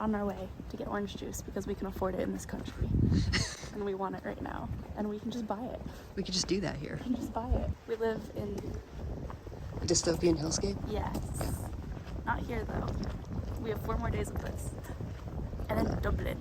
On our way to get orange juice because we can afford it in this country and we want it right now and we can just buy it. We could just do that here. We can just buy it. We live in A dystopian hellscape? Yes. Not here though. We have 4 more days of this. And then Dublin.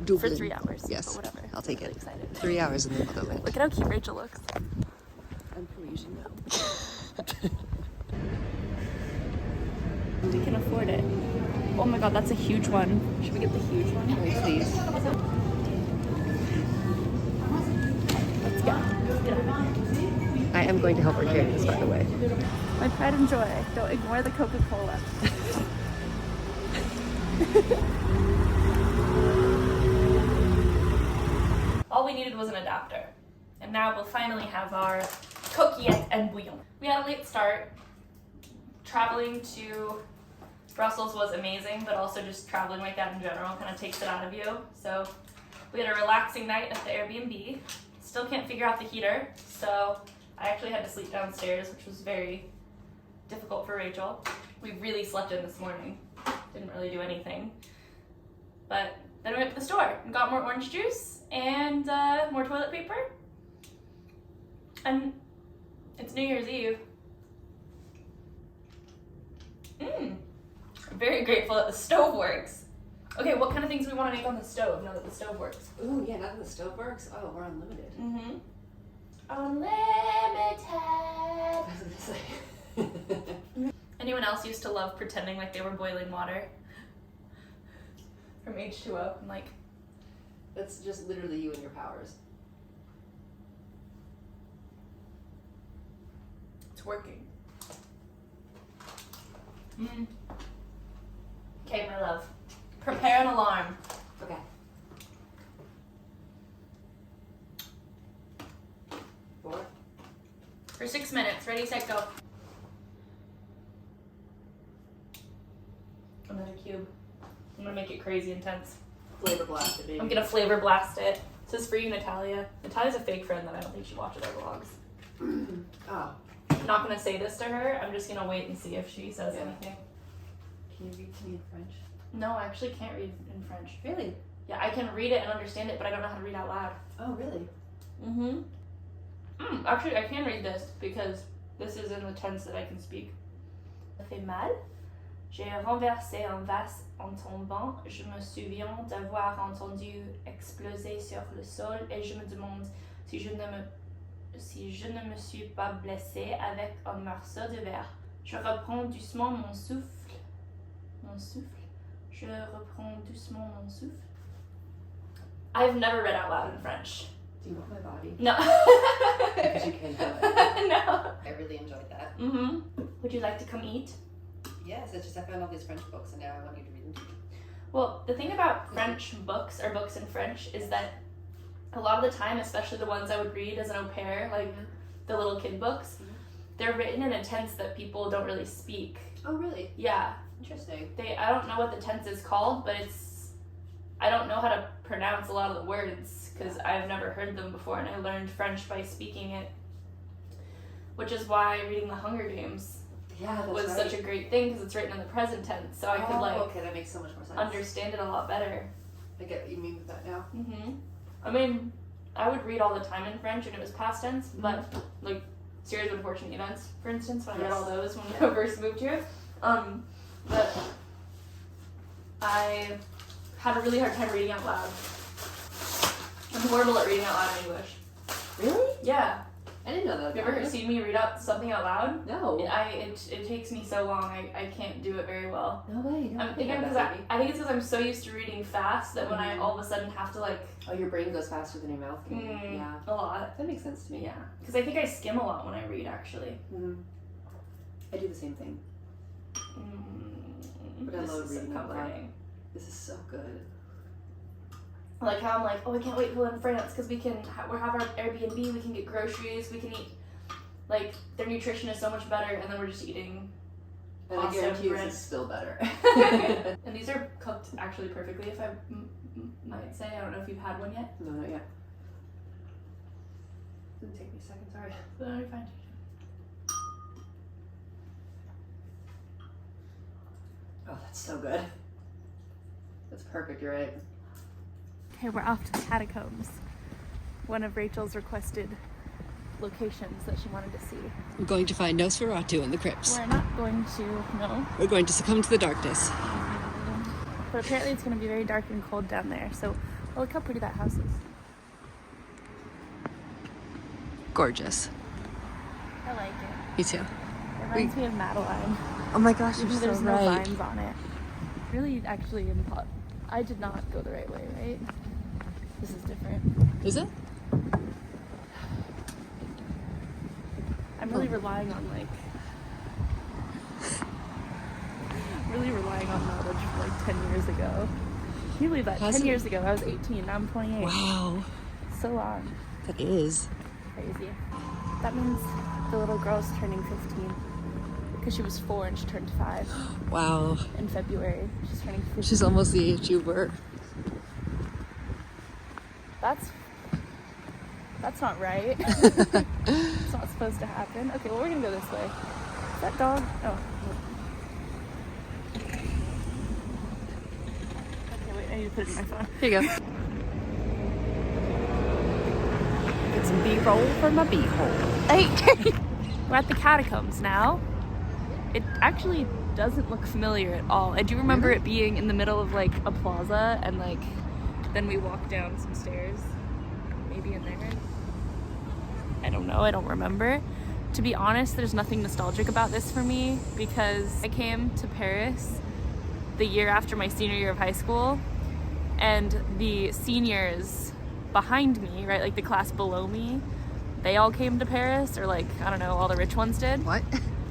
Dublin. For 3 hours. Yes. But whatever. I'll take I'm it. really excited. 3 hours and then we'll go in. Look at how cute Rachel looks. I'm Parisian now. We can afford it. Oh my god, that's a huge one. Should we get the huge one? Very please. Let's go. Let's get out of here. I am going to help her carry this, by the way. My pride and joy. Don't ignore the Coca-Cola. All we needed was an adapter. And now we'll finally have our coquillette and bouillon. We had a late start. Traveling to Brussels was amazing, but also just traveling like that in general kind of takes it out of you. So we had a relaxing night at the Airbnb. Still can't figure out the heater, so I actually had to sleep downstairs, which was very difficult for Rachel. We really slept in this morning. Didn't really do anything. But then we went to the store and got more orange juice and more toilet paper. And it's New Year's Eve. I'm very grateful that the stove works. Okay, what kind of things do we want to make on the stove now that the stove works? Ooh, yeah, now that the stove works, oh, we're unlimited. Mm-hmm. Unlimited. Anyone else used to love pretending like they were boiling water? From H2O, and like... That's just literally you and your powers. It's working. Okay, my love. Prepare an alarm. Okay. For 6 minutes. Ready, set, go. Another cube. I'm gonna make it crazy intense. Flavor blast it, baby. I'm gonna flavor blast it. This is for you, Natalia. Natalia's a fake friend that I don't think she watches our vlogs. Oh. I'm not gonna say this to her. I'm just gonna wait and see if she says anything. Can you read to me in French? No, I actually can't read in French. Really? Yeah, I can read it and understand it, but I don't know how to read out loud. Oh, really? Actually, I can read this because this is in the tense that I can speak. Ça fait mal. J'ai renversé un vase en tombant. Je me souviens d'avoir entendu exploser sur le sol et je me demande si je ne me suis pas blessée avec un morceau de verre. Je reprends doucement mon souffle. Je reprends doucement mon souffle. I've never read out loud in French. Do you know my body? No. Because you can't have it. No. I really enjoyed that. Would you like to come eat? Yes, it's just I found all these French books and now I want you to read them to me. Well, the thing about French books or books in French is that a lot of the time, especially the ones I would read as an au pair, like the little kid books, they're written in a tense that people don't really speak. Oh, really? Yeah. Interesting. I don't know what the tense is called, but I don't know how to pronounce a lot of the words because I've never heard them before, and I learned French by speaking it, which is why reading The Hunger Games was such a great thing because it's written in the present tense, so I could okay, that makes so much more sense. Understand it a lot better. I get what you mean with that now. I mean, I would read all the time in French and it was past tense, but like Series of Unfortunate Events, for instance, when I read all those when I first moved here. But I had a really hard time reading out loud. I'm horrible at reading out loud in English. Really? Yeah. I didn't know that. Have you ever seen me read out something out loud? No. It takes me so long. I can't do it very well. No way. No, I think it's because I'm so used to reading fast that when I all of a sudden have to like... Oh, your brain goes faster than your mouth can. Yeah. A lot. That makes sense to me. Yeah. Because I think I skim a lot when I read, actually. I do the same thing. But I love reading out loud. This is so good. Like how I'm like, oh, I can't wait till we're in France because we have our Airbnb, we can get groceries, we can eat, like, their nutrition is so much better, and then we're just eating and pasta I guarantee bread. this is still better. And these are cooked actually perfectly, if I might say. I don't know if you've had one yet. No, not yet. Didn't take me a second, sorry. But you're fine. Oh, that's so good. That's perfect, you're right. Okay, we're off to the catacombs. One of Rachel's requested locations that she wanted to see. We're going to find Nosferatu in the crypts. We're not going to, no. We're going to succumb to the darkness. But apparently it's going to be very dark and cold down there. So, oh, look how pretty that house is. Gorgeous. I like it. Me too. It reminds me of Madeline. Oh my gosh, you're Even so there's no right. vines on it. Really, actually, I did not go the right way, right? This is different. Is it? I'm really relying on knowledge from like 10 years ago. Can you believe that? 10 years ago, I was 18, now I'm 28. Wow. So long. That is. Crazy. That means the little girl's turning 15. Because she was 4 and she turned 5 Wow. in February. She's turning 15. She's almost the age you were. That's not right. It's not supposed to happen. Okay, well, we're gonna go this way. Is that dog? Oh. Okay, wait, I need to put it in my phone. Here you go. Get some B-roll for my B-hole. Hey! We're at the catacombs now. It actually doesn't look familiar at all. I do remember it being in the middle of like a plaza and like then we walked down some stairs. Maybe in there. I don't know, I don't remember. To be honest, there's nothing nostalgic about this for me because I came to Paris the year after my senior year of high school, and the seniors behind me, right, like the class below me, they all came to Paris, or like, I don't know, all the rich ones did. What?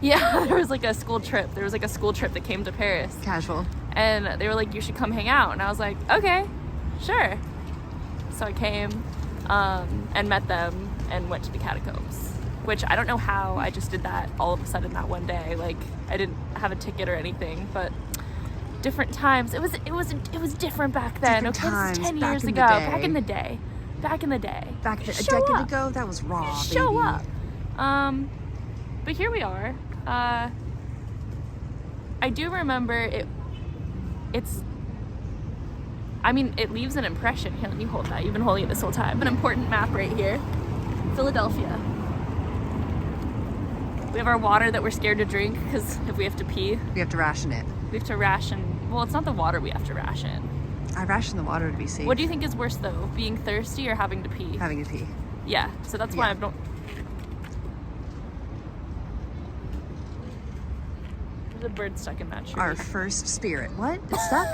Yeah, there was like a school trip. There was like a school trip that came to Paris. Casual. And they were like, you should come hang out. And I was like, okay, sure. So I came and met them and went to the catacombs, which I don't know how I just did that all of a sudden that one day. Like, I didn't have a ticket or anything, but different times. It was different back then. Different Okay, times, this is 10 back years in ago. the day. Back in the day. Back in the day. Back a Show decade up. ago, that was raw, baby. Show up. But here we are. I do remember it leaves an impression. Here, let me hold that. You've been holding it this whole time. An important map right here. Philadelphia. We have our water that we're scared to drink because if we have to pee, We have to ration it. we have to ration. Well, it's not the water we have to ration. I ration the water to be safe. What do you think is worse though? Being thirsty or having to pee? Having to pee. Yeah, so that's why Yeah. I don't. There's a bird stuck in that tree. Our first spirit. What? It's stuck?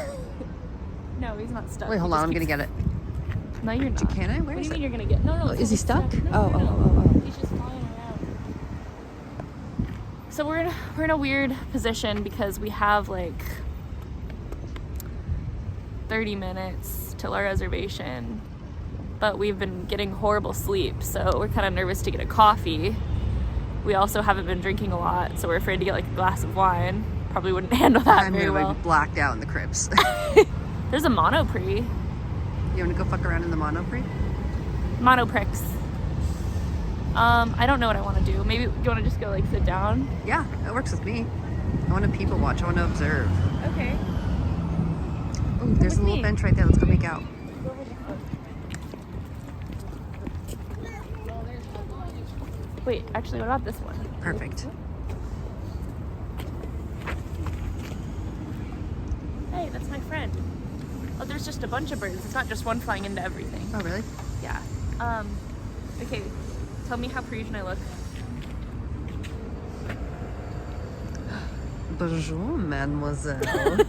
No, he's not stuck. Wait, hold He on. just I'm gonna keeps- get it. No, you're not. Can I? Where What do is you it? mean you're gonna get? No, Oh, it's is he almost stuck? No, Oh. He's just flying around. So we're in a weird position because we have like 30 minutes till our reservation, but we've been getting horrible sleep, so we're kind of nervous to get a coffee. We also haven't been drinking a lot, so we're afraid to get like a glass of wine. Probably wouldn't handle that I'm very gonna well. be blacked out in the crypts. There's a Monoprix. You wanna go fuck around in the Monoprix? Monoprix. I don't know what I want to do. Maybe you want to just go like sit down? Yeah, that works with me. I wanna people watch. I wanna observe. Okay. Ooh, there's a with little me. bench right there. Let's go make out. Wait, actually, what about this one? Perfect. Hey, that's my friend. Oh, there's just a bunch of birds. It's not just one flying into everything. Oh, really? Yeah. Okay. Tell me how Parisian I look. Bonjour, mademoiselle.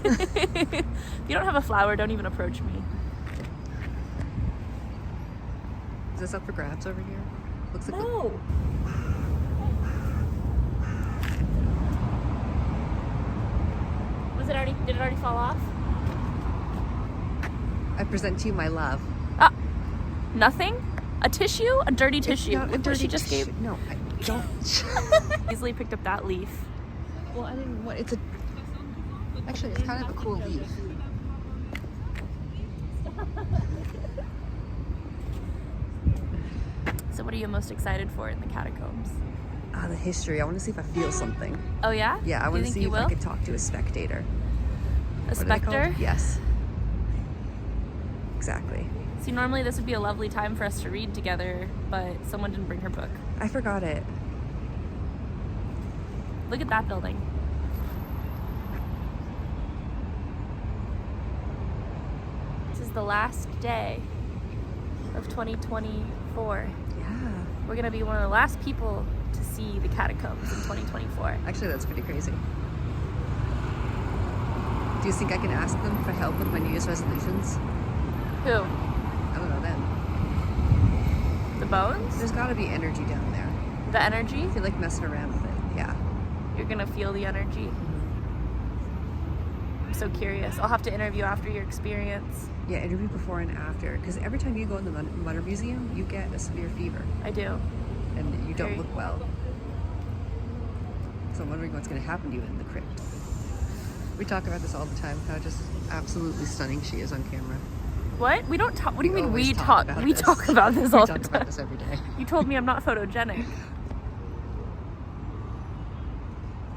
If you don't have a flower, don't even approach me. Is this up for grabs over here? Looks like No. Did it already fall off? I present to you my love. Nothing? A tissue? A dirty tissue? It's not a Look what she dirty just tissue. gave. No, I don't. Easily picked up that leaf. Well, I didn't want. It's a. Actually, it's kind of a cool leaf. So what are you most excited for in the catacombs? The history. I want to see if I feel something. Oh yeah? Yeah, I Do you want to think see you if will? I could talk to a spectator. A What are they called? specter? Yes. Exactly. See, normally this would be a lovely time for us to read together, but someone didn't bring her book. I forgot it. Look at that building. This is the last day of 2024. Yeah. We're gonna be one of the last people to see the catacombs in 2024. Actually, that's pretty crazy. Do you think I can ask them for help with my New Year's resolutions? Who? I don't know them. The bones? There's got to be energy down there. The energy? I feel like messing around with it. Yeah. You're gonna feel the energy. I'm so curious. I'll have to interview after your experience. Yeah, interview before and after. Because every time you go in the Mutter Museum, you get a severe fever. I do. And you don't look well. So I'm wondering what's going to happen to you in the crypt. We talk about this all the time, how just absolutely stunning she is on camera. What? We don't talk. What do you mean we always talk? about We this. talk about this all the We talk time. about this every day. You told me I'm not photogenic.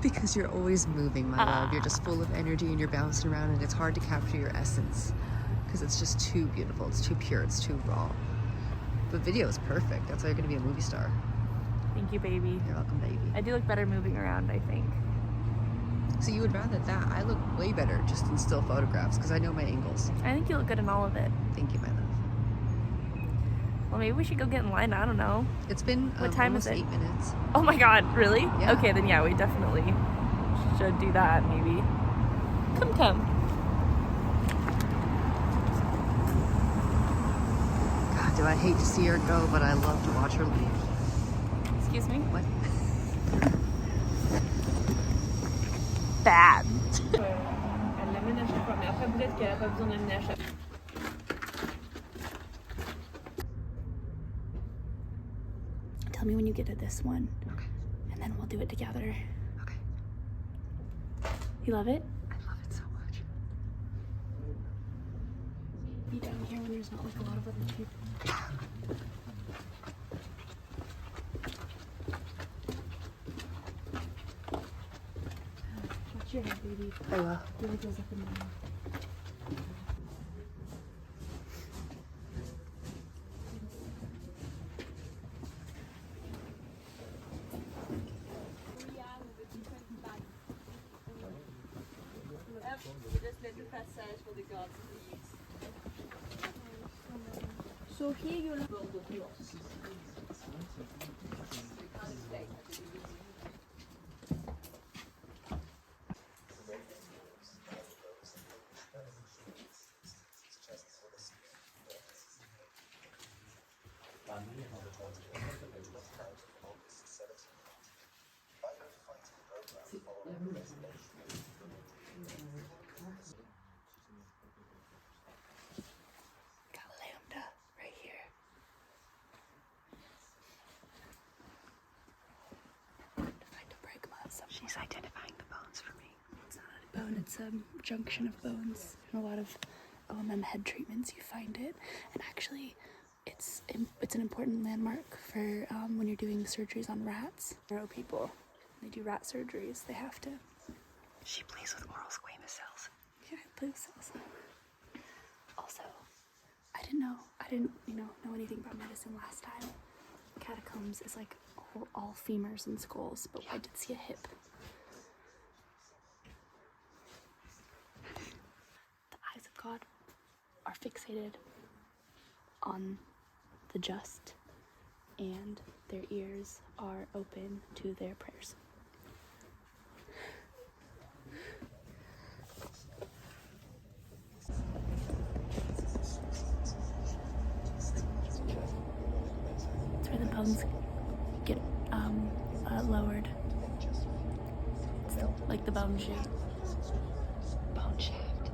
Because you're always moving, my love. You're just full of energy and you're bouncing around and it's hard to capture your essence. Because it's just too beautiful. It's too pure. It's too raw. But video is perfect. That's why you're going to be a movie star. Thank you, baby. You're welcome, baby. I do look better moving around, I think. So you would rather that? I look way better just in still photographs because I know my angles. I think you look good in all of it. Thank you, my love. Well, maybe we should go get in line. I don't know. It's been What time almost is it? 8 minutes. Oh my god, really? Yeah. Okay, then yeah, we definitely should do that, maybe. Come. God, do I hate to see her go, but I love to watch her leave. Excuse me? What? Bad. Elle l'amène à chaque fois, mais après peut-être qu'elle a pas besoin d'amener à chaque fois. Tell me when you get to this one. Okay. And then we'll do it together. Okay. You love it? I love it so much. Be down here when there's not like a lot of other people. Watch your head, baby. I will. Really goes up and down. So here you'll Got Lambda right here. Find a bragma somewhere. She's identifying the bones for me. It's not a bone, it's a junction of bones. In a lot of OMM head treatments, you find it. And actually, it's an important landmark for when you're doing surgeries on rats. Neuro people, they do rat surgeries. They have to. She plays with oral squamous cells. Yeah, I play with cells. Also, I didn't know anything about medicine last time. Catacombs is like all femurs and skulls, but I did see a hip. The eyes of God are fixated on the just, and their ears are open to their prayers. It's where the bones get lowered. It's like the bone shaft. Bone shaft.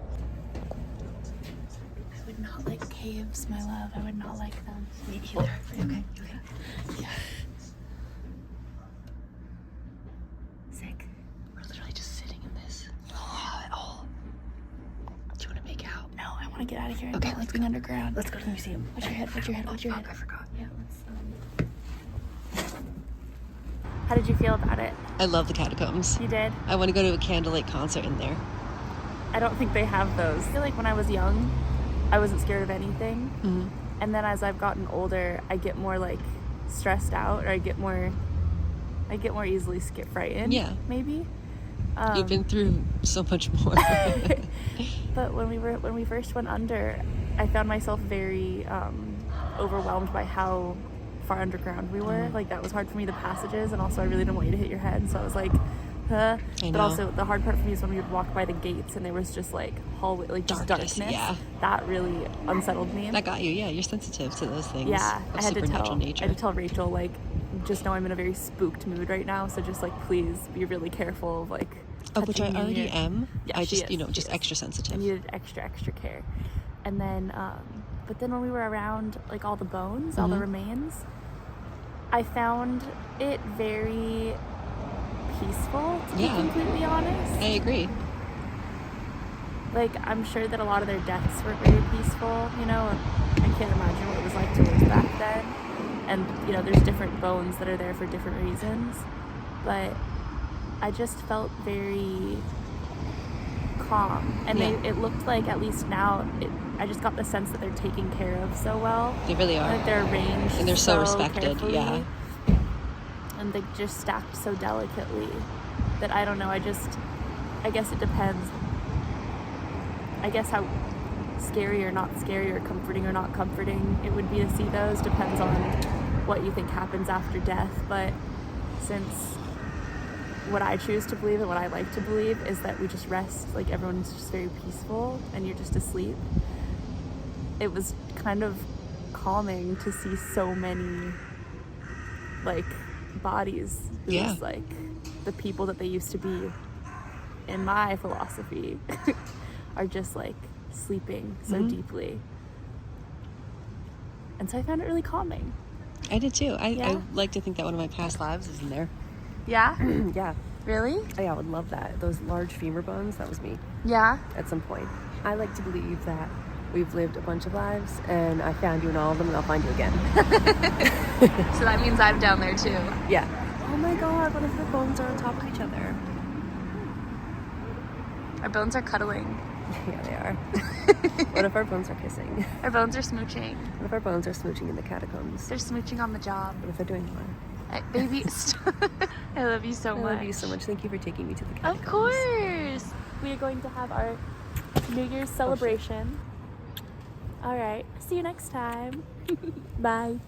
I would not like caves, my love. I would not like them. Me either. Okay. Yeah. Sick. We're literally just sitting in this. Oh. Do you want to make out? No, I want to get out of here. I Okay, don't like let's being go. underground. Let's go to the museum. Watch your head, watch your head, watch your head. I forgot. Yeah, let's. How did you feel about it? I love the catacombs. You did? I want to go to a candlelight concert in there. I don't think they have those. I feel like when I was young, I wasn't scared of anything. Mm-hmm. And then as I've gotten older, I get more like stressed out, or I get more easily frightened. Yeah. Maybe. You've been through so much more. But when we first went under, I found myself very overwhelmed by how far underground we were. Like that was hard for me, the passages, and also I really didn't want you to hit your head, so I was like, huh. But also the hard part for me is when we would walk by the gates and there was just like hallway, like just darkness. Yeah. That really unsettled me. That got you. Yeah, you're sensitive to those things. Yeah, of I had supernatural nature. I had to tell Rachel, like, just know I'm in a very spooked mood right now, so just like please be really careful of like. Which I already am. Yeah, I just, just extra sensitive. I needed extra care. And then, but then when we were around like all the bones, all the remains, I found it very peaceful, to be completely honest. I agree. Like, I'm sure that a lot of their deaths were very peaceful, you know. I can't imagine what it was like to live back then. And, you know, there's different bones that are there for different reasons. But I just felt very calm. And it looked like, at least now, I just got the sense that they're taken care of so well. They really are. That they're arranged and they're so respected, carefully. yeah. And they just stacked so delicately that I don't know, I guess it depends. I guess how scary or not scary or comforting or not comforting it would be to see those depends on what you think happens after death. But since what I choose to believe and what I like to believe is that we just rest, like everyone's just very peaceful and you're just asleep, it was kind of calming to see so many like bodies who's like the people that they used to be in my philosophy are just like sleeping so deeply. And so I found it really calming. I did too. I like to think that one of my past lives is in there. Yeah? Yeah. Really? Yeah, I would love that. Those large femur bones, that was me Yeah. at some point. I like to believe that we've lived a bunch of lives and I found you in all of them and I'll find you again. So that means I'm down there too. Yeah. Oh my god, what if the bones are on top of each other? Our bones are cuddling. Yeah, they are. What if our bones are kissing? Our bones are smooching. What if our bones are smooching in the catacombs? They're smooching on the job. What if they're doing more? Baby, I love you so much. I love you so much. Thank you for taking me to the catacombs. Of course. We are going to have our New Year's celebration. All right. See you next time. Bye.